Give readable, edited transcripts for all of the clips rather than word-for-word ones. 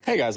Hey guys,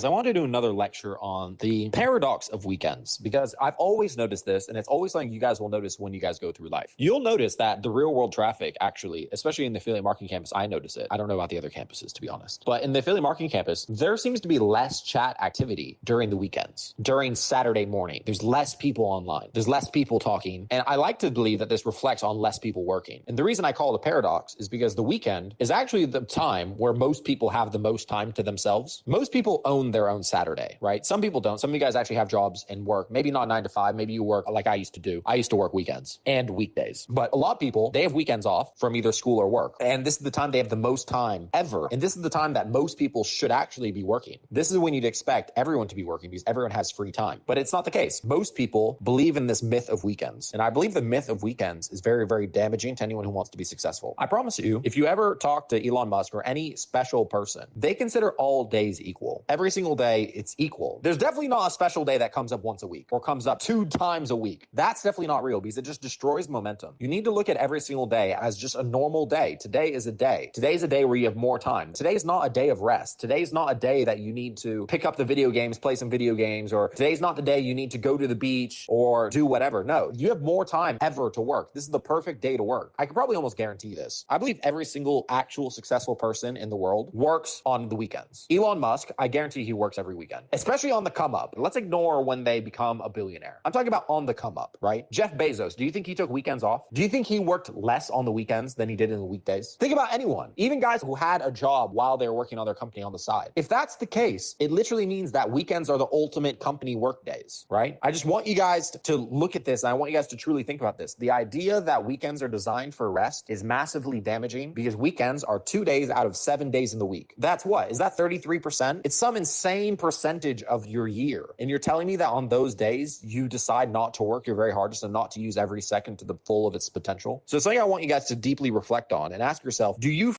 I want to do another lecture on the paradox of weekends because I've always noticed this, and it's always something you guys will notice when you guys go through life. You'll notice that the real world traffic, actually, especially in the affiliate marketing campus, I notice it. I don't know about the other campuses, to be honest. But in the affiliate marketing campus, there seems to be less chat activity during the weekends. During Saturday morning, there's less people online, there's less people talking. And I like to believe that this reflects on less people working. And the reason I call it a paradox is because the weekend is actually the time where most people have the most time to themselves. Most people own their own Saturday, right? Some people don't. Some of you guys actually have jobs and work, maybe not 9 to 5. Maybe you work like I used to do. I used to work weekends and weekdays. But a lot of people, they have weekends off from either school or work. And this is the time they have the most time ever. And this is the time that most people should actually be working. This is when you'd expect everyone to be working because everyone has free time. But it's not the case. Most people believe in this myth of weekends. And I believe the myth of weekends is very, very damaging to anyone who wants to be successful. I promise you, if you ever talk to Elon Musk or any special person, they consider all days equal. Every single day, it's equal. There's definitely not a special day that comes up once a week or comes up 2 times a week. That's definitely not real because it just destroys momentum. You need to look at every single day as just a normal day. Today is a day. Today is a day where you have more time. Today is not a day of rest. Today is not a day that you need to pick up the video games, play some video games, or today's not the day you need to go to the beach or do whatever. No, you have more time ever to work. This is the perfect day to work. I can probably almost guarantee this. I believe every single actual successful person in the world works on the weekends. Elon Musk, I guarantee he works every weekend, especially on the come up. Let's ignore when they become a billionaire. I'm talking about on the come up, right? Jeff Bezos, do you think he took weekends off? Do you think he worked less on the weekends than he did in the weekdays? Think about anyone, even guys who had a job while they were working on their company on the side. If that's the case, it literally means that weekends are the ultimate company work days, right? I just want you guys to look at this, and I want you guys to truly think about this. The idea that weekends are designed for rest is massively damaging because weekends are 2 days out of 7 days in the week. That's what? Is that 33%? It's some insane percentage of your year. And you're telling me that on those days, you decide not to work your very hardest and not to use every second to the full of its potential. So it's something I want you guys to deeply reflect on and ask yourself, do you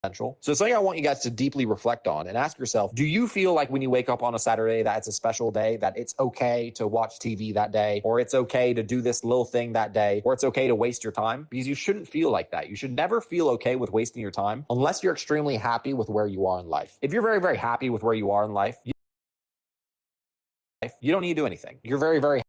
potential? So it's something I want you guys to deeply reflect on and ask yourself, do you feel like when you wake up on a Saturday that it's a special day, that it's okay to watch TV that day, or it's okay to do this little thing that day, or it's okay to waste your time? Because you shouldn't feel like that. You should never feel okay with wasting your time unless you're extremely happy with where you are in life. If you're very, very happy with where you are in life, you don't need to do anything. You're very, very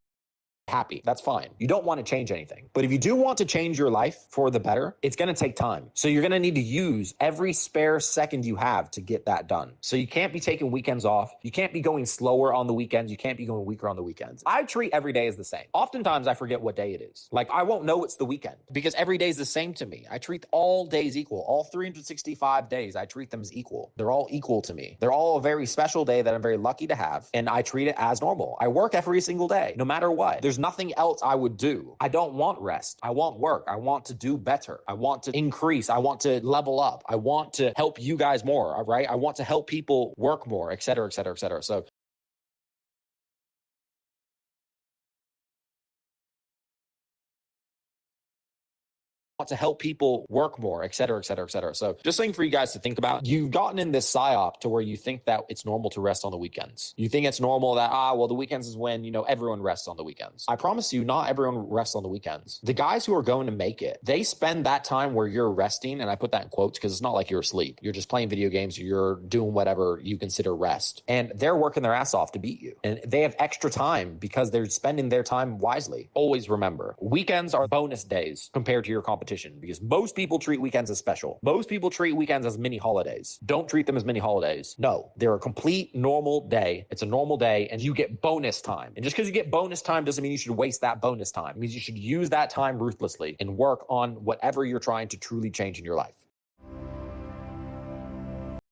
happy. That's fine. You don't want to change anything. But if you do want to change your life for the better, it's going to take time. So you're going to need to use every spare second you have to get that done. So you can't be taking weekends off. You can't be going slower on the weekends. You can't be going weaker on the weekends. I treat every day as the same. Oftentimes I forget what day it is. Like I won't know it's the weekend because every day is the same to me. I treat all days equal. All 365 days, I treat them as equal. They're all equal to me. They're all a very special day that I'm very lucky to have. And I treat it as normal. I work every single day, no matter what. There's nothing else I would do. I don't want rest. I want work. I want to do better. I want to increase. I want to level up. I want to help you guys more, all right? I want to help people work more, et cetera, et cetera, et cetera. So want to help people work more, et cetera, et cetera, et cetera. So just something for you guys to think about. You've gotten in this psyop to where you think that it's normal to rest on the weekends. You think it's normal that, well, the weekends is when, everyone rests on the weekends. I promise you, not everyone rests on the weekends. The guys who are going to make it, they spend that time where you're resting, and I put that in quotes because it's not like you're asleep. You're just playing video games, or you're doing whatever you consider rest. And they're working their ass off to beat you. And they have extra time because they're spending their time wisely. Always remember, weekends are bonus days compared to your competition. Because most people treat weekends as special. Most people treat weekends as mini holidays. Don't treat them as mini holidays. No, they're a complete normal day. It's a normal day and you get bonus time. And just because you get bonus time doesn't mean you should waste that bonus time. It means you should use that time ruthlessly and work on whatever you're trying to truly change in your life.